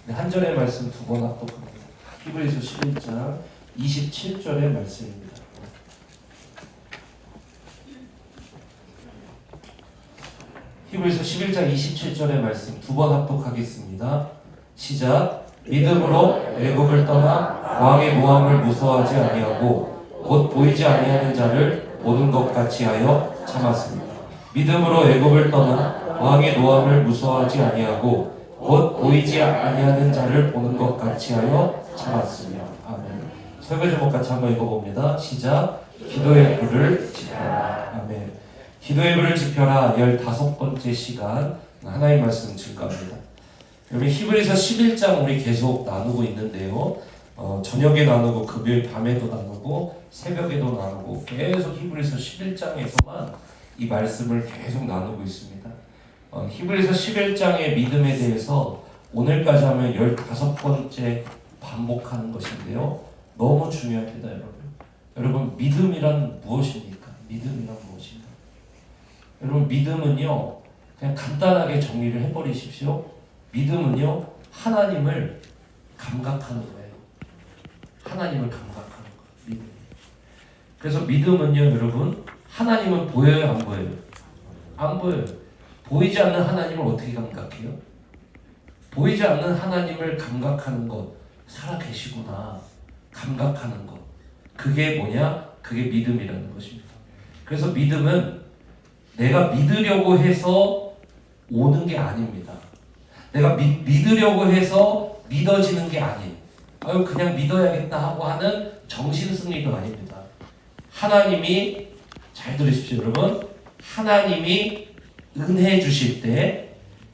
한 절의 말씀 두 번 합독합니다. 히브리서 11장 27절의 말씀입니다. 히브리서 11장 27절의 말씀 두 번 합독하겠습니다. 시작. 믿음으로 애굽을 떠나 왕의 모함을 무서워하지 아니하고 곧 보이지 아니하는 자를 보는 것 같이 하여 참았습니다. 믿음으로 애굽을 떠나 왕의 모함을 무서워하지 아니하고 곧 보이지 아니하는 자를 보는 것 같이 하여 참았습니다. 아멘. 설교 제목 같이 한번 읽어봅니다. 시작. 기도의 불을 지펴라. 아멘. 기도의 불을 지펴라. 15번째 시간 하나님의 말씀 증거합니다. 여러분 히브리서 11장 우리 계속 나누고 있는데요. 저녁에 나누고 금요일 밤에도 나누고 새벽에도 나누고 계속 히브리서 11장에서만 이 말씀을 계속 나누고 있습니다. 히브리서 11장의 믿음에 대해서 오늘까지 하면 15번째 반복하는 것인데요. 너무 중요합니다, 여러분. 여러분, 믿음이란 무엇입니까? 믿음이란 무엇입니까? 여러분, 믿음은요, 그냥 간단하게 정리를 해버리십시오. 믿음은요, 하나님을 감각하는 거예요. 하나님을 감각하는 거예요. 믿음. 그래서 믿음은요, 여러분, 하나님은 보여요, 안 보여요? 안 보여요. 보이지 않는 하나님을 어떻게 감각해요? 보이지 않는 하나님을 감각하는 것, 살아계시구나, 감각하는 것. 그게 뭐냐? 그게 믿음이라는 것입니다. 그래서 믿음은 내가 믿으려고 해서 오는 게 아닙니다. 내가 믿으려고 해서 믿어지는 게 아니에요. 그냥 믿어야겠다 하고 하는 정신승리도 아닙니다. 하나님이, 잘 들으십시오 여러분, 하나님이 은혜 주실 때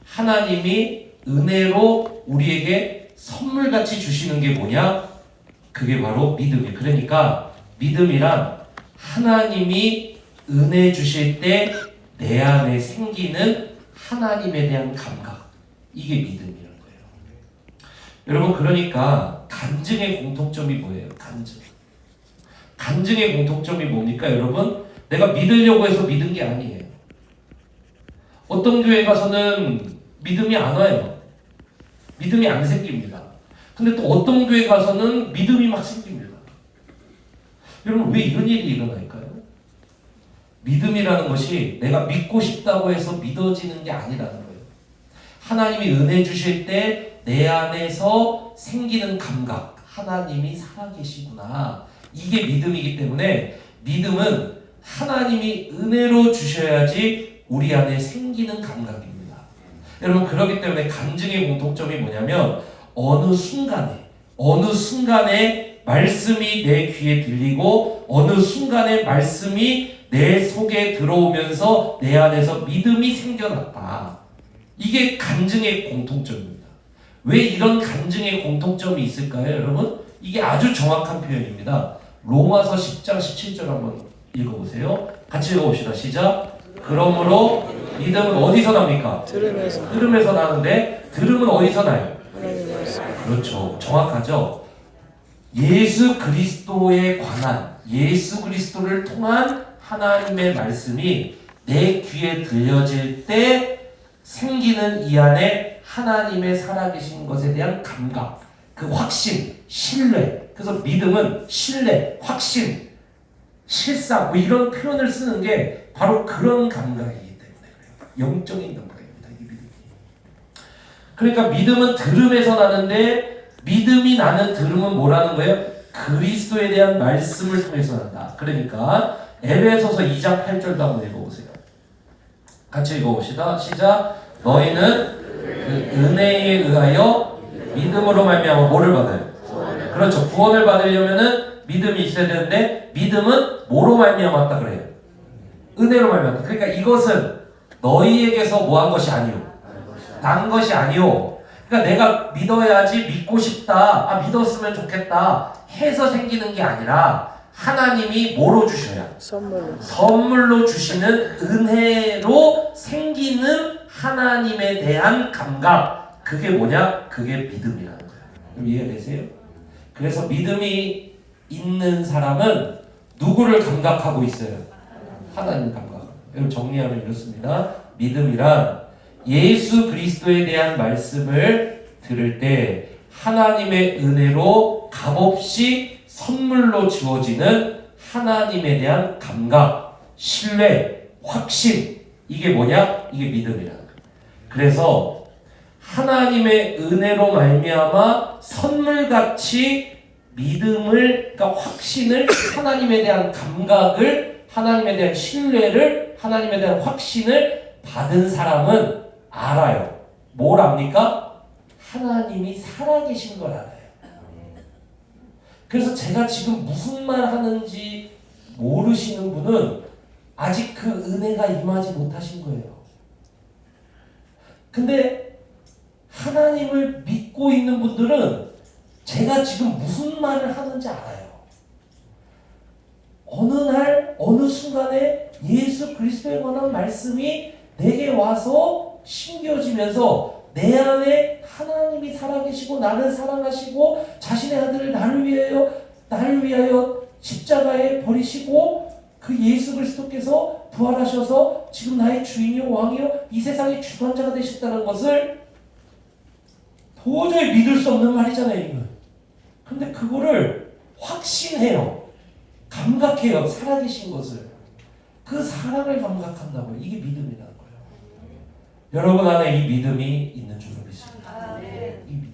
하나님이 은혜로 우리에게 선물같이 주시는 게 뭐냐? 그게 바로 믿음이에요. 그러니까 믿음이란 하나님이 은혜 주실 때 내 안에 생기는 하나님에 대한 감각, 이게 믿음이라는 거예요. 여러분, 그러니까 간증의 공통점이 뭐예요? 간증의 공통점이 뭡니까? 여러분, 내가 믿으려고 해서 믿은 게 아니에요. 어떤 교회 가서는 믿음이 안 와요. 믿음이 안 생깁니다. 근데 또 어떤 교회 가서는 믿음이 막 생깁니다. 여러분, 왜 이런 일이 일어날까요? 믿음이라는 것이 내가 믿고 싶다고 해서 믿어지는 게 아니라는 거예요. 하나님이 은혜 주실 때 내 안에서 생기는 감각, 하나님이 살아계시구나, 이게 믿음이기 때문에 믿음은 하나님이 은혜로 주셔야지 우리 안에 생기는 감각입니다. 여러분, 그렇기 때문에 간증의 공통점이 뭐냐면 어느 순간에 말씀이 내 귀에 들리고 어느 순간에 말씀이 내 속에 들어오면서 내 안에서 믿음이 생겨났다. 이게 간증의 공통점입니다. 왜 이런 간증의 공통점이 있을까요, 여러분? 이게 아주 정확한 표현입니다. 로마서 10장 17절 한번 읽어보세요. 같이 읽어봅시다. 시작. 그러므로 믿음은 어디서 납니까? 들음에서 나는데 들음은 어디서 나요? 그렇죠. 정확하죠. 예수 그리스도에 관한, 예수 그리스도를 통한 하나님의 말씀이 내 귀에 들려질 때 생기는 이 안에 하나님의 살아계신 것에 대한 감각, 그 확신, 신뢰. 그래서 믿음은 신뢰, 확신, 실상, 뭐 이런 표현을 쓰는 게 바로 그런 감각이기 때문에 그래요. 영적인 감각입니다, 이 믿음이. 그러니까 믿음은 들음에서 나는데 믿음이 나는 들음은 뭐라는 거예요? 그리스도에 대한 말씀을 통해서 난다. 그러니까 에베소서 2장 8절도 한번 읽어보세요. 같이 읽어봅시다. 시작. 너희는 그 은혜에 의하여 믿음으로 말미암아 뭐를 받아요? 그렇죠. 구원을 받으려면은 믿음이 있어야 되는데 믿음은 뭐로 말미암았다 그래요? 은혜로 말미암았다. 그러니까 이것은 너희에게서 뭐 한 것이 아니오, 난 것이 아니오. 그러니까 내가 믿어야지, 믿고 싶다, 믿었으면 좋겠다 해서 생기는 게 아니라 하나님이 뭐로 주셔야? 선물로 주시는 은혜로 생기는 하나님에 대한 감각. 그게 뭐냐? 그게 믿음이라는 거예요. 이해되세요? 그래서 믿음이 있는 사람은 누구를 감각하고 있어요? 하나님 감각. 여러분, 정리하면 이렇습니다. 믿음이란 예수 그리스도에 대한 말씀을 들을 때 하나님의 은혜로 값없이 선물로 주어지는 하나님에 대한 감각, 신뢰, 확신, 이게 뭐냐? 이게 믿음이라는 거예요. 그래서 하나님의 은혜로 말미암아 선물같이 믿음을, 그러니까 확신을, 하나님에 대한 감각을, 하나님에 대한 신뢰를, 하나님에 대한 확신을 받은 사람은 알아요. 뭘 압니까? 하나님이 살아계신 걸 알아요. 그래서 제가 지금 무슨 말 하는지 모르시는 분은 아직 그 은혜가 임하지 못하신 거예요. 근데 하나님을 믿고 있는 분들은 제가 지금 무슨 말을 하는지 알아요. 어느 날 어느 순간에 예수 그리스도에 관한 말씀이 내게 와서 심겨지면서 내 안에 하나님이 살아계시고 나를 사랑하시고 자신의 아들을 나를 위하여 십자가에 버리시고 그 예수 그리스도께서 부활하셔서 지금 나의 주인이요 왕이요 이 세상의 주관자가 되셨다는 것을 도저히 믿을 수 없는 말이잖아요, 이건. 근데 그거를 확신해요. 감각해요. 살아계신 것을. 그 사랑을 감각한다고요. 이게 믿음이라는 거예요. 여러분 안에 이 믿음이 있는 줄로 믿습니다. 이 믿음이에요.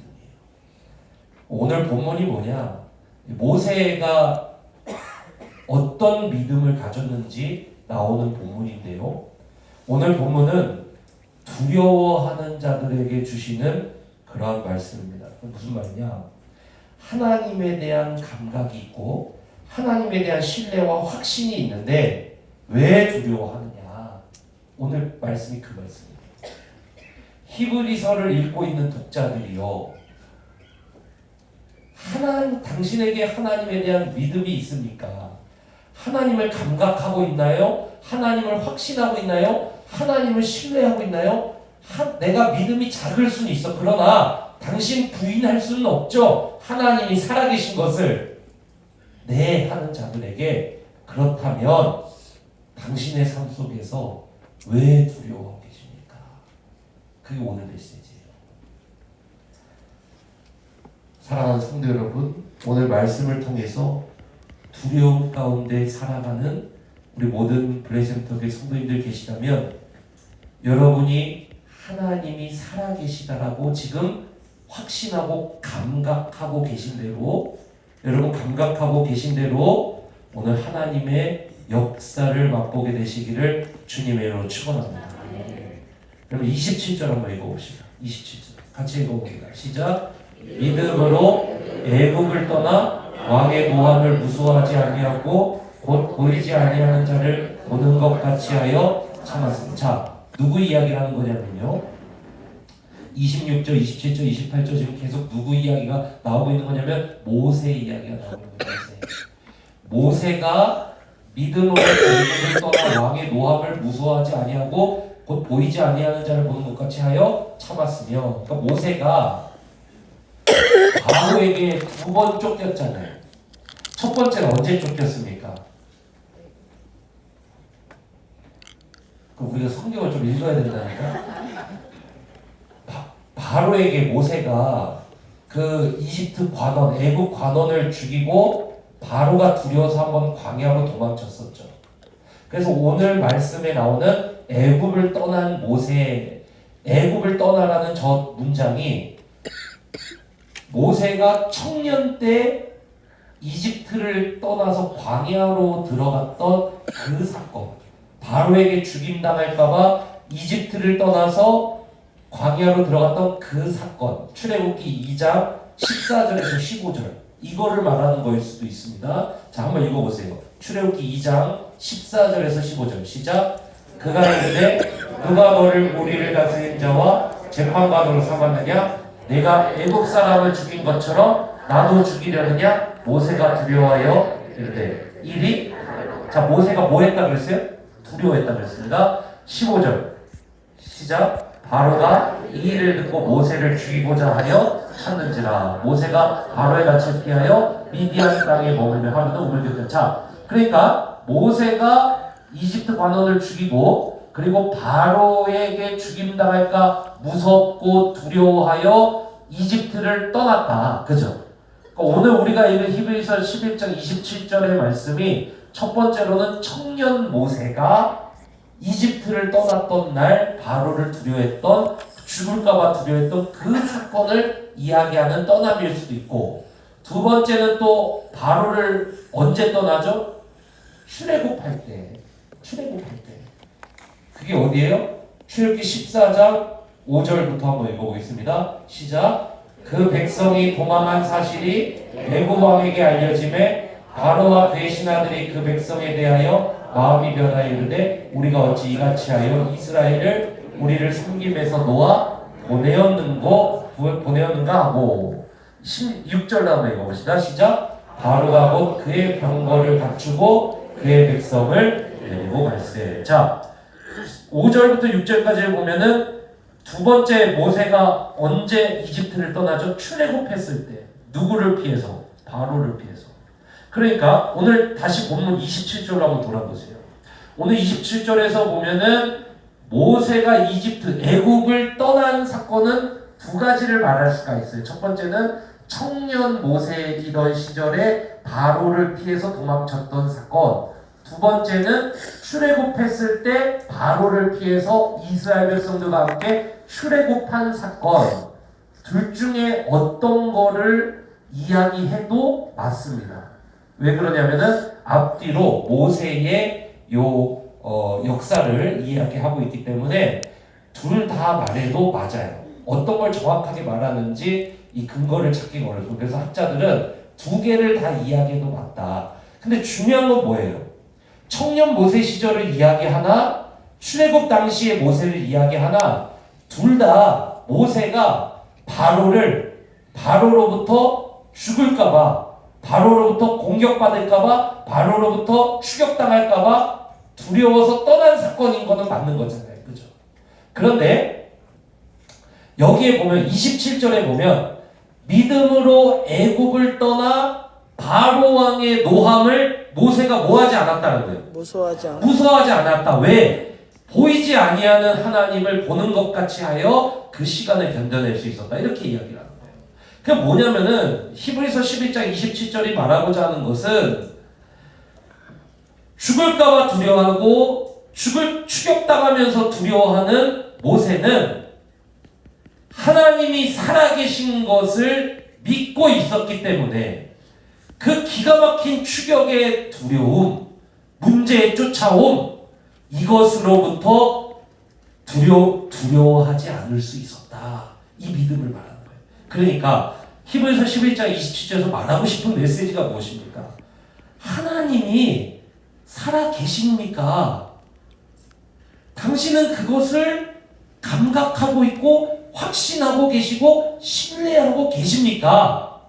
오늘 본문이 뭐냐? 모세가 어떤 믿음을 가졌는지 나오는 본문인데요. 오늘 본문은 두려워하는 자들에게 주시는 그러한 말씀입니다. 무슨 말이냐? 하나님에 대한 감각이 있고 하나님에 대한 신뢰와 확신이 있는데 왜 두려워하느냐? 오늘 말씀이 그 말씀입니다. 히브리서를 읽고 있는 독자들이요, 당신에게 하나님에 대한 믿음이 있습니까? 하나님을 감각하고 있나요? 하나님을 확신하고 있나요? 하나님을 신뢰하고 있나요? 내가 믿음이 작을 수는 있어. 그러나 당신 부인할 수는 없죠. 하나님이 살아계신 것을. 네, 하는 자들에게 그렇다면 당신의 삶 속에서 왜 두려워하고 계십니까? 그게 오늘 메시지예요. 사랑하는 성도 여러분, 오늘 말씀을 통해서 두려움 가운데 살아가는 우리 모든 블레센터교회 성도님들 계시다면 여러분이 하나님이 살아계시다라고 지금 확신하고 감각하고 계신 대로, 여러분 감각하고 계신 대로 오늘 하나님의 역사를 맛보게 되시기를 주님의 이름으로 축원합니다. 여러분 27절 한번 읽어봅시다. 27절 같이 읽어봅니다. 시작. 믿음으로 애국을 떠나 왕의 노함을 무서워하지 아니하고 곧 보이지 아니하는 자를 보는 것 같이 하여 참았습니다. 자, 누구 이야기를 하는 거냐면요, 26절, 27절, 28절 지금 계속 누구 이야기가 나오고 있는 거냐면 모세 이야기가 나오는 거예요. 모세가 믿음으로 애국을 떠나 왕의 노함을 무서워하지 아니하고 곧 보이지 아니하는 자를 보는 것 같이 하여 참았으며, 그러니까 모세가 바로에게 2번 쫓겼잖아요. 첫 번째는 언제 쫓겼습니까? 그럼 우리가 성경을 좀 읽어야 된다니까. 바로에게 모세가 그 이집트 관원, 애국 관원을 죽이고 바로가 두려워서 한번 광야로 도망쳤었죠. 그래서 오늘 말씀에 나오는 애국을 떠난 모세, 애국을 떠나라는 저 문장이 모세가 청년 때 이집트를 떠나서 광야로 들어갔던 그 사건, 바로에게 죽임당할까봐 이집트를 떠나서 광야로 들어갔던 그 사건, 출애굽기 2장 14절에서 15절, 이거를 말하는 거일 수도 있습니다. 자, 한번 읽어보세요. 출애굽기 2장 14절에서 15절 시작. 그가 이르되 누가 너를 우리를 다스린 자와 재판관으로 삼았느냐? 내가 애국 사람을 죽인 것처럼 나도 죽이려느냐? 모세가 두려워하여 이르되 이리. 자, 모세가 뭐 했다 그랬어요? 두려워했다 그랬습니다. 15절 시작. 바로가 이 일을 듣고 모세를 죽이고자 하여 찾는지라. 모세가 바로의 낯을 피하여 미디안 땅에 머물며 하루는 우물곁에. 자, 그러니까 모세가 이집트 관원을 죽이고 그리고 바로에게 죽임당할까 무섭고 두려워하여 이집트를 떠났다. 그죠? 그러니까 오늘 우리가 읽은 히브리서 11장 27절의 말씀이 첫 번째로는 청년 모세가 이집트를 떠났던 날 바로를 두려워했던, 죽을까봐 두려워했던 그 사건을 이야기하는 떠남일 수도 있고, 두 번째는 또 바로를 언제 떠나죠? 출애굽할 때. 그게 어디예요? 출애굽기 14장 5절부터 한번 읽어보겠습니다. 시작. 그 백성이 도망한 사실이 애굽 왕에게 알려짐에 바로와 그의 신하들이 그 백성에 대하여 마음이 변하여 이르되 우리가 어찌 이같이 하여 이스라엘을 우리를 섬김에서 놓아 보내었는가 하고, 16절 다음에 읽어봅시다. 시작. 바로가 곧 그의 병거를 갖추고 그의 백성을 내리고 갈세. 자, 5절부터 6절까지를 보면은 두 번째 모세가 언제 이집트를 떠나죠? 출애굽했을 때. 누구를 피해서? 바로를 피해서. 그러니까 오늘 다시 본문 27절로 한번 돌아보세요. 오늘 27절에서 보면은 모세가 이집트, 애굽을 떠난 사건은 두 가지를 말할 수가 있어요. 첫 번째는 청년 모세이던 시절에 바로를 피해서 도망쳤던 사건. 두 번째는 출애굽했을 때 바로를 피해서 이스라엘 백성들과 함께 출애굽한 사건. 둘 중에 어떤 거를 이야기해도 맞습니다. 왜 그러냐면은 앞뒤로 모세의 역사를 이야기하고 있기 때문에 둘 다 말해도 맞아요. 어떤 걸 정확하게 말하는지 이 근거를 찾기가 어렵고, 그래서 학자들은 두 개를 다 이야기해도 맞다. 근데 중요한 건 뭐예요? 청년 모세 시절을 이야기하나 출애굽 당시의 모세를 이야기하나 둘 다 모세가 바로로부터 죽을까봐, 바로로부터 공격받을까봐, 바로로부터 추격당할까봐 두려워서 떠난 사건인 거는 맞는 거잖아요. 그죠? 그런데 여기에 보면 27절에 보면 믿음으로 애굽을 떠나 바로 왕의 노함을 모세가 뭐하지 않았다는 거예요. 무서워하지 않았다. 왜? 보이지 아니하는 하나님을 보는 것 같이 하여 그 시간을 견뎌낼 수 있었다. 이렇게 이야기를 하는 거예요. 그게 뭐냐면은 히브리서 11장 27절이 말하고자 하는 것은 죽을까봐 두려워하고 추격당하면서 두려워하는 모세는 하나님이 살아계신 것을 믿고 있었기 때문에 그 기가 막힌 추격의 두려움, 문제의 쫓아옴, 이것으로부터 두려워하지 않을 수 있었다. 이 믿음을 말하는 거예요. 그러니까 히브리서 11장 27절에서 말하고 싶은 메시지가 무엇입니까? 하나님이 살아 계십니까? 당신은 그것을 감각하고 있고 확신하고 계시고 신뢰하고 계십니까?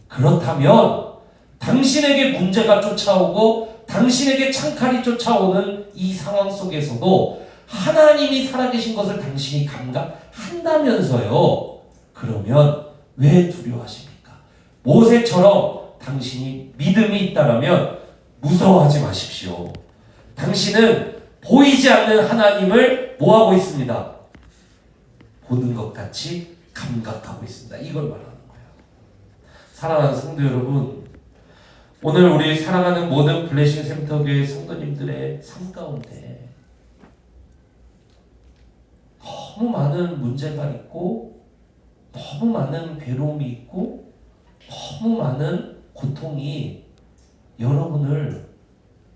그렇다면 당신에게 문제가 쫓아오고 당신에게 창칼이 쫓아오는 이 상황 속에서도 하나님이 살아계신 것을 당신이 감각한다면서요. 그러면 왜 두려워하십니까? 모세처럼 당신이 믿음이 있다라면 무서워하지 마십시오. 당신은 보이지 않는 하나님을 뭐하고 있습니다? 보는 것 같이 감각하고 있습니다. 이걸 말하는 거예요. 사랑하는 성도 여러분, 오늘 우리 사랑하는 모든 블레싱 센터교회 성도님들의 삶 가운데 너무 많은 문제가 있고 너무 많은 괴로움이 있고 너무 많은 고통이 여러분을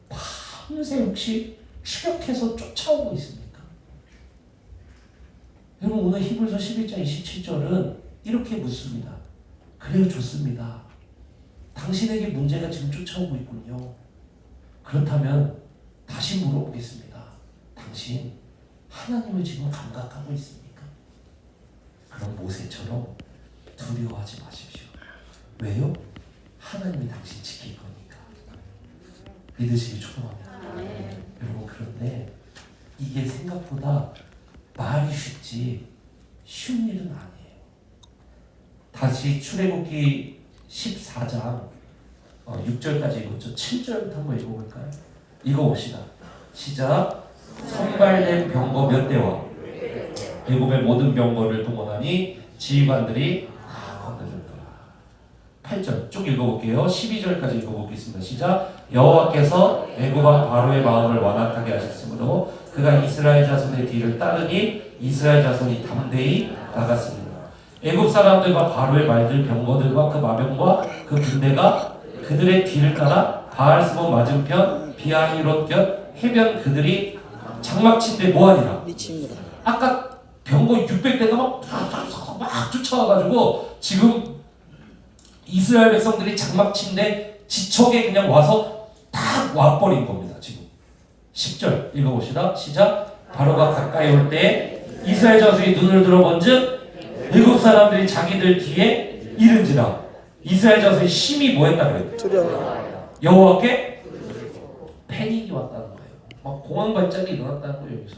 밤새 혹시 추격해서 쫓아오고 있습니까? 여러분, 오늘 히브리서 11장 27절은 이렇게 묻습니다. 그래요, 좋습니다. 당신에게 문제가 지금 쫓아오고 있군요. 그렇다면 다시 물어보겠습니다. 당신 하나님을 지금 감각하고 있습니까? 그럼 모세처럼 두려워하지 마십시오. 왜요? 하나님이 당신 지킬 거니까. 믿으시기 축원합니다. 여러분, 그런데 이게 생각보다 말이 쉽지 쉬운 일은 아니에요. 다시 출애굽기 14장 6절까지 읽었죠. 7절부터 한번 읽어볼까요? 읽어봅시다. 시작. 선발된 병거 몇 대와 애굽의 모든 병거를 동원하니 지휘관들이 8절 쭉 읽어볼게요. 12절까지 읽어보겠습니다. 시작. 여호와께서 애굽 왕 바로의 마음을 완악하게 하셨으므로 그가 이스라엘 자손의 뒤를 따르니 이스라엘 자손이 담대히 나갔습니다. 애굽 사람들과 바로의 말들 병거들과 그 마병과 그 군대가 그들의 뒤를 따라 바알스몬 맞은편 비하히롯 곁 해변 그들이 장막친데 뭐하니라. 아까 병거 600대가 막 쫓아와가지고 지금 이스라엘 백성들이 장막친데 지척에 그냥 와서 딱 와버린 겁니다. 지금 10절 읽어봅시다. 시작. 바로가 가까이 올 때 이스라엘 자손이 눈을 들어본즉 애굽 사람들이 자기들 뒤에 이른지라. 이스라엘 자손이 심히 뭐했다 그래요? 여호와께 패닉이 왔다는 거예요. 막 공황 발작이 일어났다는 거예요. 여기서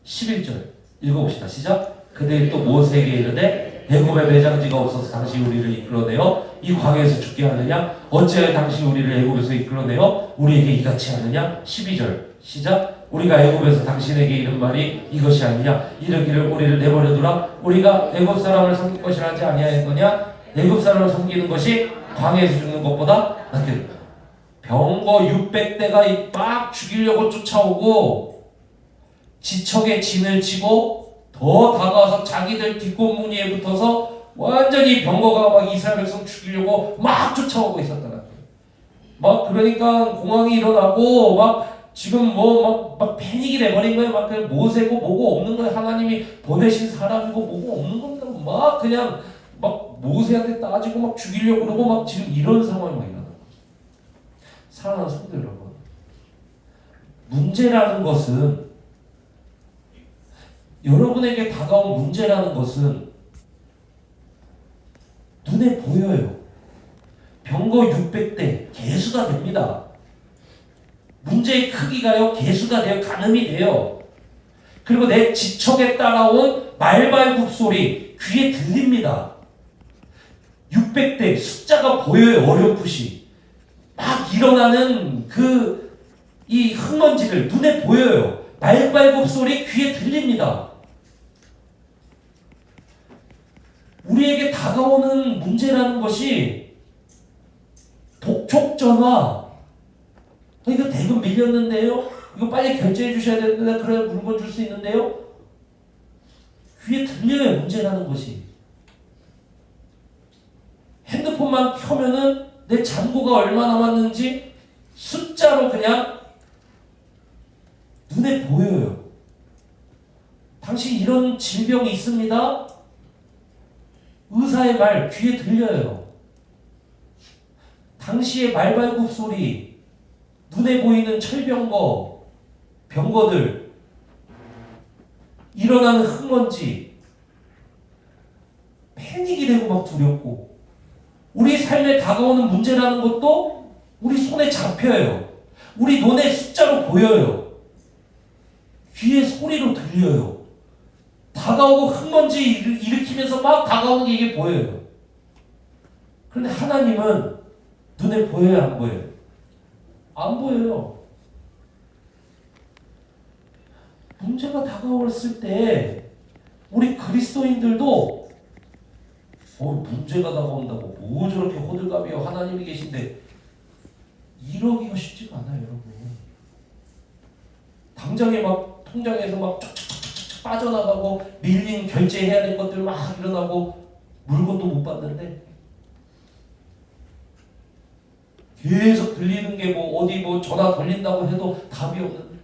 11절 읽어봅시다. 시작. 그들이 또 모세에게 이르되 애굽에 매장지가 없어서 당신이 우리를 이끌어내어 이 광야에서 죽게 하느냐? 어찌하여 당신이 우리를 애굽에서 이끌어내어 우리에게 이같이 하느냐? 12절 시작. 우리가 애굽에서 당신에게 이른 말이 이것이 아니냐? 이르기를 우리를 내버려두라. 우리가 애굽 사람을 섬길 것이라 하지 아니하였느냐? 애굽 사람을 섬기는 것이 광야에서 죽는 것보다 낫겠다. 병거 600대가 막 죽이려고 쫓아오고 지척에 진을 치고 더 다가와서 자기들 뒷골무늬에 붙어서 완전히 병거가 막 이스라엘 백성 죽이려고 막 쫓아오고 있었다는 거예요. 막 그러니까 공황이 일어나고 막 지금 막 패닉이 돼버린 거예요. 막 그냥 모세고 뭐고 없는 거예요. 하나님이 보내신 사람이고 뭐고 없는 겁니다. 막 그냥 막 모세한테 따지고 막 죽이려고 그러고 막 지금 이런 상황이 막 일어나는 거예요. 사랑하는 성도 여러분, 문제라는 것은 여러분에게 다가온 문제라는 것은 눈에 보여요. 병거 600대 개수가 됩니다. 문제의 크기가요 개수가 돼요. 가늠이 돼요. 그리고 내 지척에 따라온 말발굽 소리 귀에 들립니다. 600대 숫자가 보여요. 어렴풋이 막 일어나는 이 흙먼지를 눈에 보여요. 말발굽 소리 귀에 들립니다. 우리에게 다가오는 문제라는 것이 독촉전화. 이거 대금 밀렸는데요? 이거 빨리 결제해 주셔야 되는데 그래야 물건 줄 수 있는데요? 귀에 들려요. 문제라는 것이. 핸드폰만 켜면은 내 잔고가 얼마 남았는지 숫자로 그냥 눈에 보여요. 당신 이런 질병이 있습니다. 의사의 말 귀에 들려요. 당시의 말발굽 소리, 눈에 보이는 철병거, 병거들, 일어나는 흙먼지, 패닉이 되고 막 두렵고, 우리 삶에 다가오는 문제라는 것도 우리 손에 잡혀요. 우리 눈에 숫자로 보여요. 귀에 소리로 들려요. 다가오고 흙먼지 일으키면서 막 다가오는 게 이게 보여요. 그런데 하나님은 눈에 보여요, 안 보여요? 안 보여요. 문제가 다가왔을 때 우리 그리스도인들도 문제가 다가온다고 뭐 저렇게 호들갑이요. 하나님이 계신데 이러기가 쉽지가 않아요, 여러분. 당장에 막 통장에서 막 쫙쫙쫙쫙 빠져나가고 밀린 결제해야 될 것들 막 일어나고 물건도 못 받는데 계속 들리는 게 뭐 어디 뭐 전화 돌린다고 해도 답이 없는데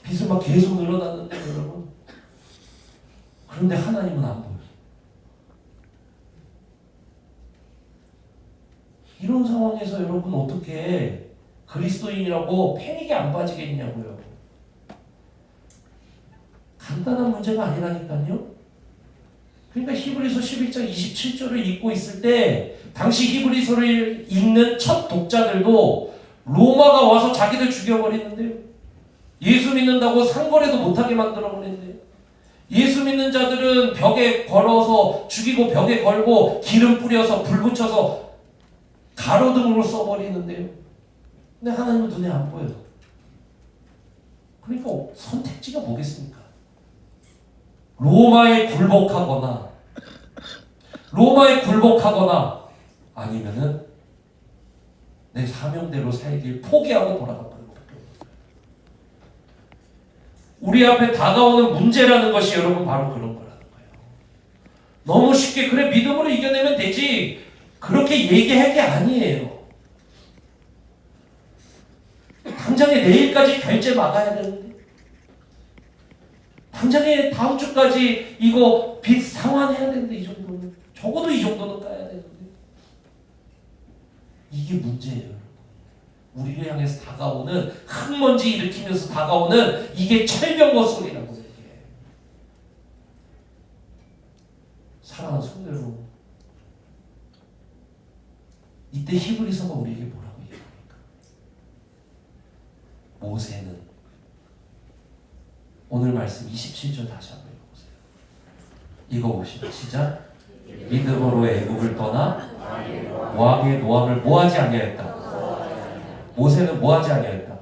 빚을 막 계속 늘어났는데 여러분. 그런데 하나님은 안 보여요. 이런 상황에서 여러분 어떻게 그리스도인이라고 패닉에 안 빠지겠냐고요. 간단한 문제가 아니라니까요. 그러니까 히브리서 11장 27절을 읽고 있을 때 당시 히브리서를 읽는 첫 독자들도 로마가 와서 자기들 죽여버리는데요. 예수 믿는다고 상거래도 못하게 만들어버리는데요. 예수 믿는 자들은 벽에 걸어서 죽이고 벽에 걸고 기름 뿌려서 불 붙여서 가로등으로 써버리는데요. 근데 하나님은 눈에 안 보여요. 그러니까 선택지가 뭐겠습니까? 로마에 굴복하거나 로마에 굴복하거나 아니면은 내 사명대로 살길 포기하고 돌아가 버리는 거예요. 우리 앞에 다가오는 문제라는 것이 여러분 바로 그런 거라는 거예요. 너무 쉽게 그래 믿음으로 이겨내면 되지 그렇게 얘기할 게 아니에요. 당장에 내일까지 결제 막아야 되는데 당장에 다음 주까지 이거 빚 상환해야 되는데 이 정도는 적어도 이 정도는 까야 되는데 이게 문제예요. 우리를 향해서 다가오는 흙먼지 일으키면서 다가오는 이게 철병거 소리라고 얘기해요. 사랑하는 성도 여러분, 이때 히브리서가 우리에게 뭐라고 얘기합니까? 모세는 오늘 말씀 27절 다시 한번 읽어보세요. 읽어보시죠. 시작. 믿음으로 애굽을 떠나 모압의 노함을 뭐하지 아니하였다. 모세는 뭐하지 아니하였다.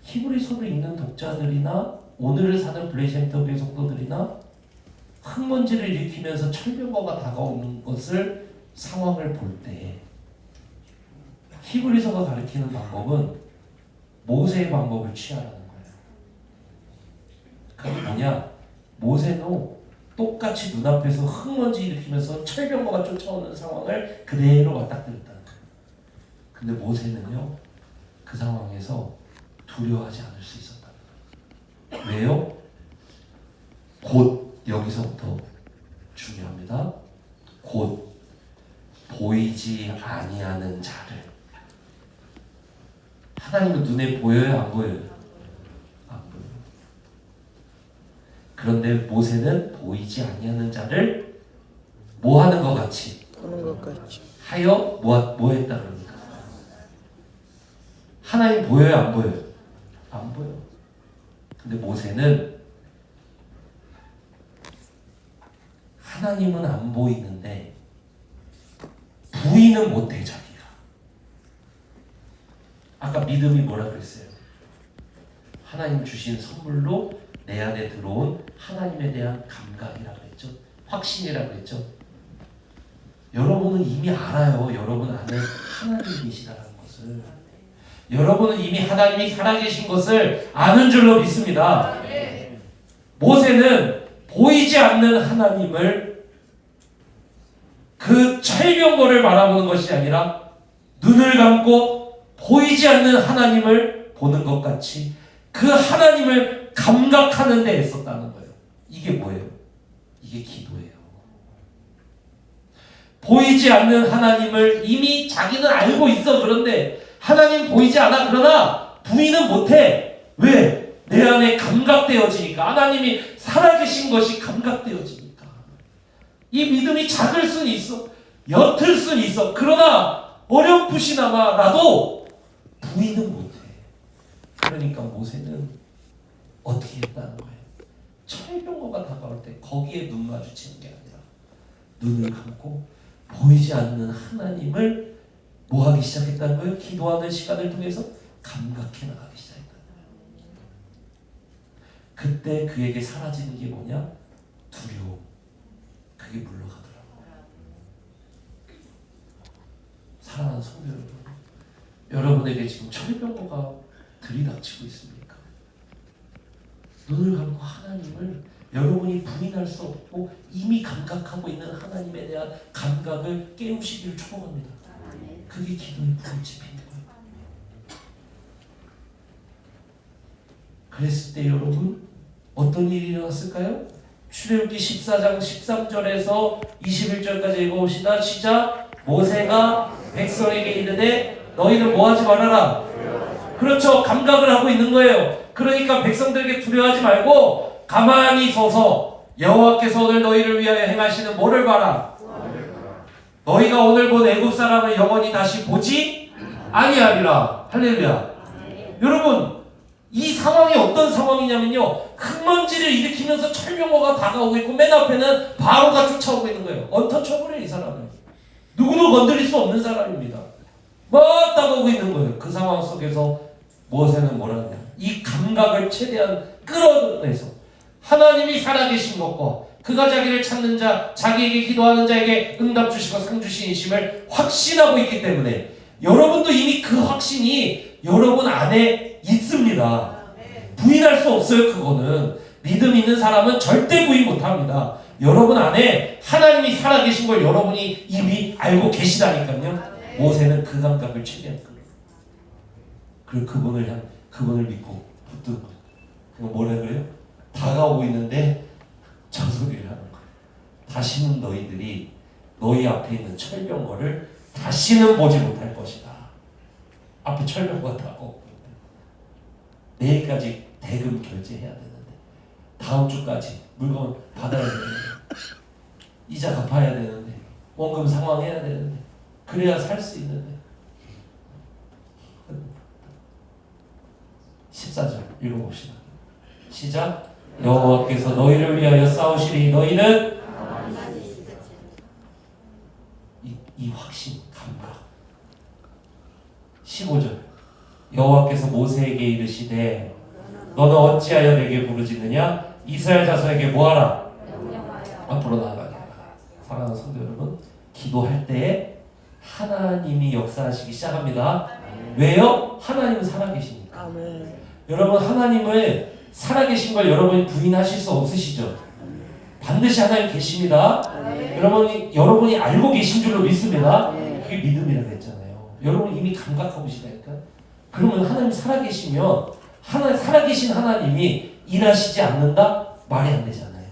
히브리서를 읽는 독자들이나 오늘을 사는 블레시엠터교의 성도들이나 흙먼지를 일으키면서 철병거가 다가오는 것을 상황을 볼 때 히브리서가 가리키는 방법은 모세의 방법을 취하라는 거예요. 그게 뭐냐? 모세도 똑같이 눈앞에서 흙먼지 일으키면서 철병거가 쫓아오는 상황을 그대로 맞닥뜨렸다는 거예요. 근데 모세는요, 그 상황에서 두려워하지 않을 수 있었다는 거예요. 왜요? 곧 여기서부터 중요합니다. 곧 보이지 아니하는 자를. 하나님은 눈에 보여요? 안 보여요? 안 보여요. 그런데 모세는 보이지 아니하는 자를 뭐 하는 것 같이? 보는 것 같이. 하여 뭐 했다 그러니까? 하나님 보여요? 안 보여요? 안 보여. 근데 모세는 하나님은 안 보이는데 부인은 못해 자기가. 아까 믿음이 뭐라 그랬어요? 하나님 주신 선물로 내 안에 들어온 하나님에 대한 감각이라고 했죠. 확신이라고 했죠. 여러분은 이미 알아요. 여러분 안에 하나님이 계시다는 것을. 여러분은 이미 하나님이 살아계신 것을 아는 줄로 믿습니다. 모세는 보이지 않는 하나님을 그 철병거를 바라보는 것이 아니라 눈을 감고 보이지 않는 하나님을 보는 것 같이 그 하나님을 감각하는 데 애썼다는 거예요. 이게 뭐예요? 이게 기도예요. 보이지 않는 하나님을 이미 자기는 알고 있어. 그런데 하나님 보이지 않아. 그러나 부인은 못해. 왜? 내 안에 감각되어지니까. 하나님이 살아계신 것이 감각되어지니까. 이 믿음이 작을 수는 있어. 옅을 수는 있어. 그러나 어렴풋이나마라도 부인은 못해. 그러니까 모세는 어떻게 했다는 거예요? 철병거가 다가올 때 거기에 눈 마주치는 게 아니라 눈을 감고 보이지 않는 하나님을 뭐 하기 시작했다는 거예요? 기도하는 시간을 통해서 감각해 나가기 시작했다는 거예요. 그때 그에게 사라지는 게 뭐냐? 두려움. 그게 물러가더라고요. 사랑하는 성도 여러분, 여러분에게 지금 철병거가 들이닥치고 있습니까? 눈을 감고 하나님을 여러분이 부인할 수 없고 이미 감각하고 있는 하나님에 대한 감각을 깨우시기를 축복합니다. 그게 기도의 불을 지피는 거예요. 그랬을 때 여러분 어떤 일이 일어났을까요? 출애굽기 14장 13절에서 21절까지 읽어봅시다. 시작. 모세가 백성에게 이르되 너희는 뭐하지 말아라. 그렇죠. 감각을 하고 있는 거예요. 그러니까 백성들에게 두려워하지 말고 가만히 서서 여호와께서 오늘 너희를 위하여 행하시는 뭐를 봐라. 너희가 오늘 본 애굽 사람을 영원히 다시 보지 아니하리라. 할렐루야. 여러분 이 상황이 어떤 상황이냐면요, 흙먼지를 일으키면서 철병거가 다가오고 있고 맨 앞에는 바로가 쫓아오고 있는 거예요. 언터처블해 이 사람은. 누구도 건드릴 수 없는 사람입니다. 막 다가오고 있는 거예요. 그 상황 속에서 모세는 뭐라 하냐, 이 감각을 최대한 끌어내서 하나님이 살아계신 것과 그가 자기를 찾는 자, 자기에게 기도하는 자에게 응답 주시고 상 주시심을 확신하고 있기 때문에 여러분도 이미 그 확신이 여러분 안에 있습니다. 부인할 수 없어요. 그거는 믿음 있는 사람은 절대 부인 못합니다. 여러분 안에 하나님이 살아계신 걸 여러분이 이미 알고 계시다니까요. 모세는 그 감각을 체계한 거예요. 그리고 그분을 믿고 붙든 거예요. 그거 뭐라 그래요? 다가오고 있는데 저 소리를 하는 거예요. 다시는 너희들이 너희 앞에 있는 철병거를 다시는 보지 못할 것이다. 앞에 철병거가 다가오고 있는데 내일까지 대금 결제해야 되는데 다음 주까지 물건 받아야 되는데 이자 갚아야 되는데 원금 상환해야 되는데 그래야 살 수 있는데 14절 읽어봅시다. 시작. 여호와께서 너희를 위하여 싸우시리. 너희는 이 확신, 감각. 15절. 여호와께서 모세에게 이르시되 너는 어찌하여 내게 부르짖느냐? 이스라엘 자손에게 뭐하라? 앞으로 나아가게 하라. 사랑하는 성도 여러분, 기도할 때에 하나님이 역사하시기 시작합니다. 왜요? 하나님은 살아계시니까. 여러분, 하나님을 살아계신 걸 여러분이 부인하실 수 없으시죠? 반드시 하나님 계십니다. 여러분이 알고 계신 줄로 믿습니다. 그게 믿음이라고 했잖아요. 여러분 이미 감각하고 계시다니까. 그러면 하나님 살아계시면 살아계신 하나님이 일하시지 않는다? 말이 안 되잖아요.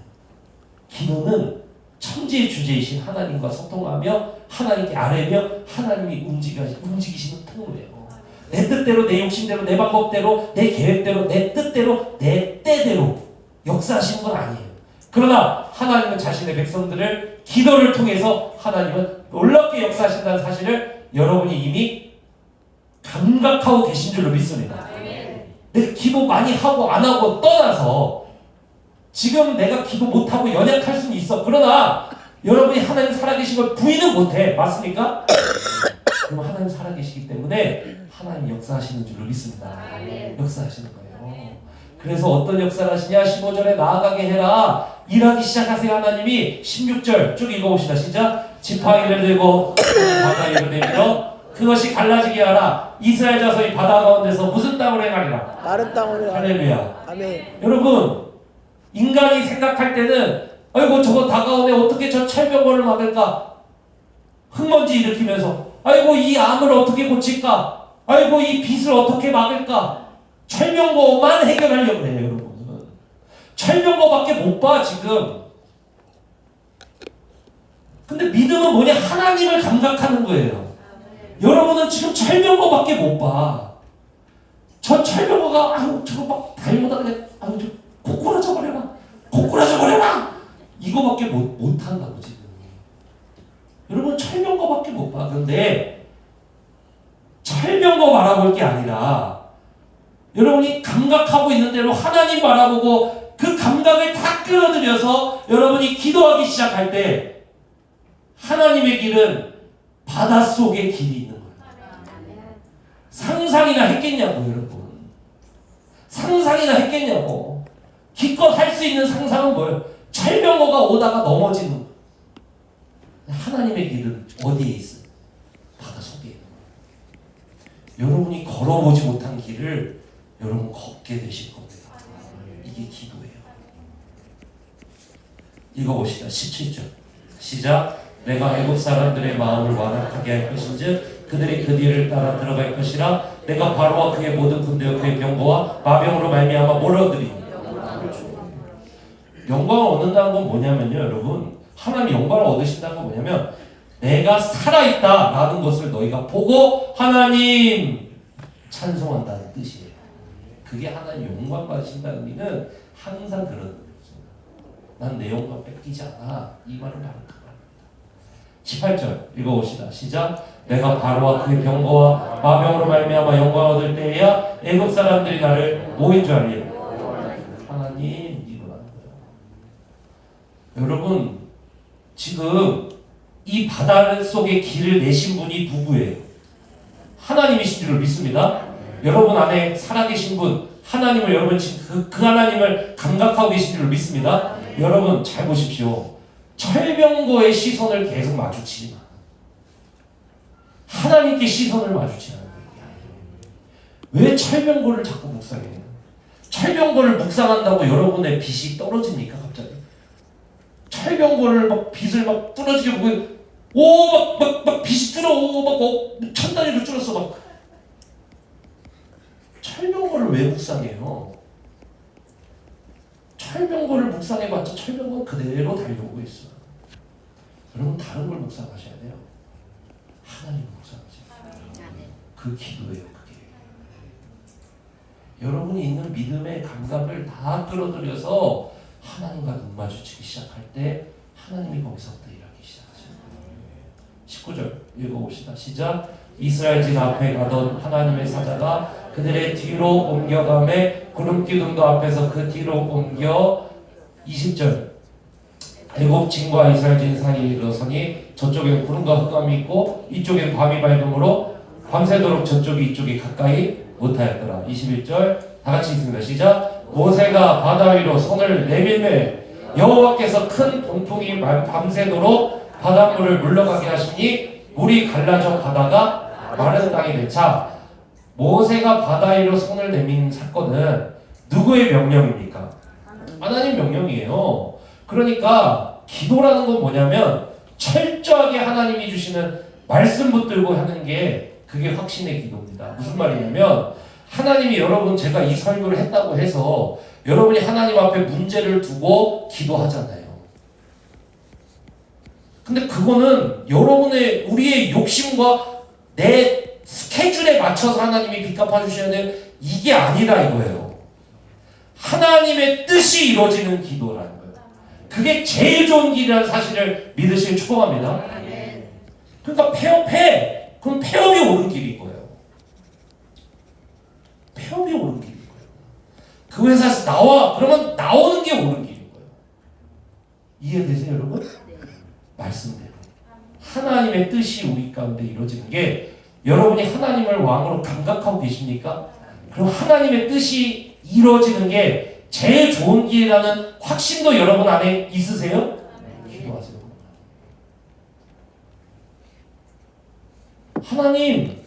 기도는 천지의 주제이신 하나님과 소통하며 하나님께 아뢰며 하나님이 움직이시는 통로예요. 내 뜻대로, 내 욕심대로, 내 방법대로, 내 계획대로, 내 뜻대로, 내 때대로 역사하시는 건 아니에요. 그러나 하나님은 자신의 백성들을 기도를 통해서 하나님은 놀랍게 역사하신다는 사실을 여러분이 이미 감각하고 계신 줄로 믿습니다. 내가 기도 많이 하고 안 하고 떠나서 지금 내가 기도 못하고 연약할 수는 있어. 그러나 여러분이 하나님 살아계신 걸 부인은 못해. 맞습니까? 그럼 하나님 살아계시기 때문에 하나님 역사하시는 줄로 믿습니다. 역사하시는 거예요. 그래서 어떤 역사를 하시냐? 15절에 나아가게 해라. 일하기 시작하세요. 하나님이 16절 쭉 읽어봅시다. 시작. 지팡이를 들고 바다를 내밀어 그것이 갈라지게 하라. 이스라엘 자손이 바다 가운데서 무슨 땅으로 행하리라? 마른 땅으로. 할렐루야. 아멘. 여러분, 인간이 생각할 때는 아이고 저거 다가오네. 어떻게 저 철병거를 막을까? 흙먼지 일으키면서 아이고 이 암을 어떻게 고칠까? 아이고 이 빚을 어떻게 막을까? 철병거만 해결하려고 해요. 여러분은 철병거밖에 못 봐 지금. 근데 믿음은 뭐냐? 하나님을 감각하는 거예요. 여러분은 지금 철병거밖에 못 봐. 저 철병거가 아유 저거 막 달려오다 그냥 아유 저 고꾸라져 버려라 이거밖에 못 한다고 지금. 여러분 철병거밖에 못 봐. 근데 철병거 바라볼 게 아니라 여러분이 감각하고 있는 대로 하나님 바라보고 그 감각을 다 끌어들여서 여러분이 기도하기 시작할 때 하나님의 길은 바닷속의 길이 있는 거예요. 상상이나 했겠냐고 여러분. 상상이나 했겠냐고. 기껏 할 수 있는 상상은 뭐예요? 철병거가 오다가 넘어지는 거예요. 하나님의 길은 어디에 있어요? 바닷속에 있는 거예요. 여러분이 걸어보지 못한 길을 여러분 걷게 되실 겁니다. 이게 기도예요. 읽어봅시다. 17절 시작. 내가 애굽 사람들의 마음을 완악하게 할 것인즉 그들이 그 뒤를 따라 들어갈 것이라. 내가 바로와 그의 모든 군대와 그의 병거와 마병으로 말미암아 뭘 얻으리니? 영광을 얻는다는 건 뭐냐면요 여러분, 하나님 영광을 얻으신다는 건 뭐냐면 내가 살아있다라는 것을 너희가 보고 하나님 찬송한다는 뜻이에요. 그게 하나님 영광 받으신다는 의미는 항상 그런 의미입니다. 난 내 영광 뺏기지 않아. 이 말은 바로 그 말입니다. 18절 읽어봅시다. 시작. 내가 바로와 그의 병거와 마병으로 말미암아 영광 얻을 때에야 애굽 사람들이 나를 뭐인 줄 알리라. 하나님 이거라는 거예요. 여러분 지금 이 바다 속의 길을 내신 분이 누구예요? 하나님이신 줄을 믿습니다. 여러분 안에 살아계신 분 하나님을 여러분 지금 그 하나님을 감각하고 계신 줄 믿습니다. 여러분 잘 보십시오. 철병거의 시선을 계속 마주치지 마. 하나님께 시선을 마주치는 거예요. 왜 철병거를 자꾸 묵상해요? 철병거를 묵상한다고 여러분의 빛이 떨어집니까 갑자기? 철병거를 막 빛을 막 뚫어지게 보고 막 빛이 뚫어 막 천 단위로 줄었어 막. 철병거를 왜 묵상해요? 철병거를 묵상해봤자 철병거는 그대로 달려오고 있어. 여러분 다른 걸 묵상하셔야 돼요. 하나님을 묵상하세요. 그 기도예요. 그게. 여러분이 있는 믿음의 감각을 다 끌어들여서 하나님과 눈 마주치기 시작할 때 하나님이 거기서부터 일하기 시작하셔요. 19절 읽어봅시다. 시작. 이스라엘 진 앞에 가던 하나님의 사자가 그들의 뒤로 옮겨가매 구름 기둥도 앞에서 그 뒤로 옮겨 20절 애굽 진과 이스라엘 진 사이에 이르러서니 저쪽엔 구름과 흑암이 있고 이쪽엔 밤이 밝음으로 밤새도록 저쪽이 이쪽이 가까이 못하였더라. 21절 다같이 읽습니다. 시작. 모세가 바다 위로 손을 내밀매 여호와께서 큰 동풍이 밤새도록 바닷물을 물러가게 하시니 물이 갈라져 바다가 마른 땅이 되자. 모세가 바다 위로 손을 내민 사건은 누구의 명령입니까? 하나님 명령이에요. 그러니까 기도라는 건 뭐냐면 철저하게 하나님이 주시는 말씀 붙들고 하는 게 그게 확신의 기도입니다. 무슨 말이냐면 하나님이 여러분 제가 이 설교를 했다고 해서 여러분이 하나님 앞에 문제를 두고 기도하잖아요. 근데 그거는 여러분의 우리의 욕심과 내 스케줄에 맞춰서 하나님이 빚 갚아주셔야 될 이게 아니라 이거예요. 하나님의 뜻이 이루어지는 기도라는 거예요. 그게 제일 좋은 길이라는 사실을 믿으시길 축복합니다. 그러니까 폐업해. 그럼 폐업이 옳은 길인 거예요. 폐업이 옳은 길인 거예요. 그 회사에서 나와. 그러면 나오는 게 옳은 길인 거예요. 이해되세요 여러분? 말씀대로. 하나님의 뜻이 우리 가운데 이루어지는 게 여러분이 하나님을 왕으로 감각하고 계십니까? 그럼 하나님의 뜻이 이루어지는 게 제일 좋은 길이라는 확신도 여러분 안에 있으세요? 기도하세요. 하나님,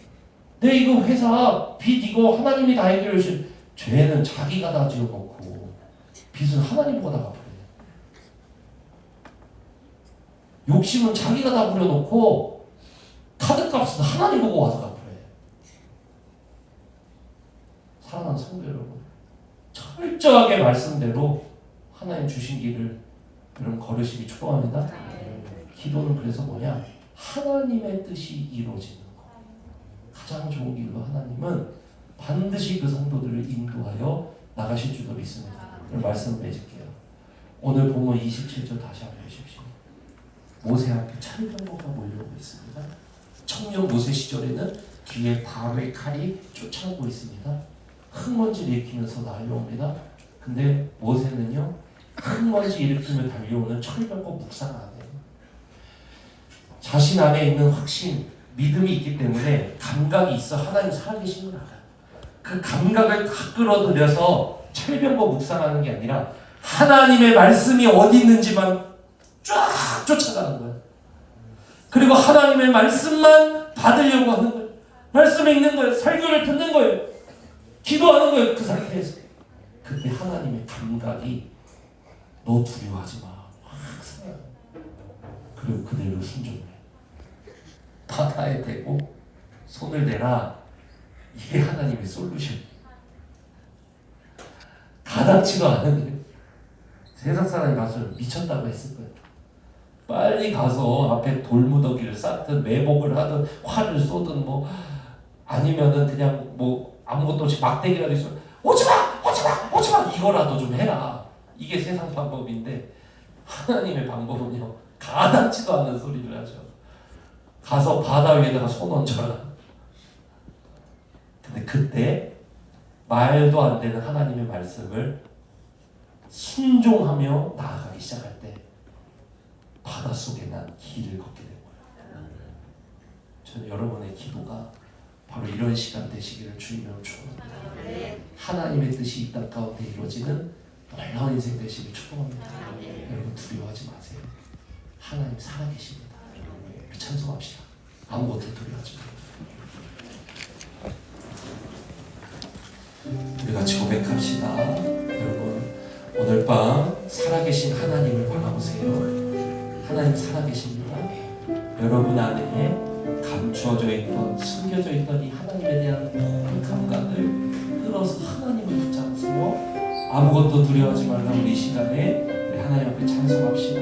내 이거 회사 빚 이거 하나님이 다 해결해 주신 죄는 자기가 다 지어놓고 빚은 하나님보다 갚아요. 욕심은 자기가 다 부려놓고 카드값은 하나님 보고 와서 갚으래. 사랑하는 성도 여러분, 철저하게 말씀대로 하나님 주신 길을 여러분 걸으시기 축복합니다. 기도는 그래서 뭐냐? 하나님의 뜻이 이루어지는 거. 가장 좋은 길로 하나님은 반드시 그 성도들을 인도하여 나가실 줄로 믿습니다. 말씀을 맺을게요. 오늘 본문 27절 다시 한번 보십시오. 모세 앞에 철병거가 몰려오고 있습니다. 청년 모세 시절에는 뒤에 바로의 칼이 쫓아오고 있습니다. 흙먼지를 일으키면서 달려옵니다. 근데 모세는요, 흙먼지 일으키며 달려오는 철병거 묵상 안 해요. 자신 안에 있는 확신, 믿음이 있기 때문에 감각이 있어 하나님 살아계신 걸 알아요. 그 감각을 다 끌어들여서 철병거 묵상하는 게 아니라 하나님의 말씀이 어디 있는지만 쫙 쫓아가는 거예요. 그리고 하나님의 말씀만 받으려고 하는 거예요. 말씀을 읽는 거예요. 설교를 듣는 거예요. 기도하는 거예요. 그 상태에서. 그때 하나님의 감각이 너 두려워하지 마. 확 살아요. 그리고 그대로 순종해. 바다에 대고 손을 대라. 이게 하나님의 솔루션. 가당치도 않은 일. 세상 사람이 가서 미쳤다고 했을 거예요. 빨리 가서 앞에 돌무더기를 쌓든 매복을 하든 활을 쏘든 뭐 아니면은 그냥 뭐 아무것도 없이 막대기라도 있어 오지마 오지마 오지마 이거라도 좀 해라. 이게 세상 방법인데 하나님의 방법은요 가당치도 않은 소리를 하죠. 가서 바다 위에다가 손 얹혀라. 근데 그때 말도 안 되는 하나님의 말씀을 순종하며 나아가기 시작할 때 바닷속에 난 길을 걷게 된 거예요. 저는 여러분의 기도가 바로 이런 시간 되시기를 주님으로 축원합니다. 하나님의 뜻이 이 땅 가운데 이루어지는 놀라운 인생 되시길 축복합니다. 여러분 두려워하지 마세요. 하나님 살아계십니다. 우리 찬송합시다. 아무것도 두려워하지 마세요. 우리 같이 고백합시다. 여러분 오늘 밤 살아계신 하나님을 바라보세요. 하나님 살아계십니다. 여러분 안에 감추어져 있던 숨겨져 있던 이 하나님에 대한 모든 감각을 끌어서 하나님을 붙잡으세요. 아무것도 두려워하지 말라. 우리 이 시간에 우리 하나님 앞에 찬송합시다.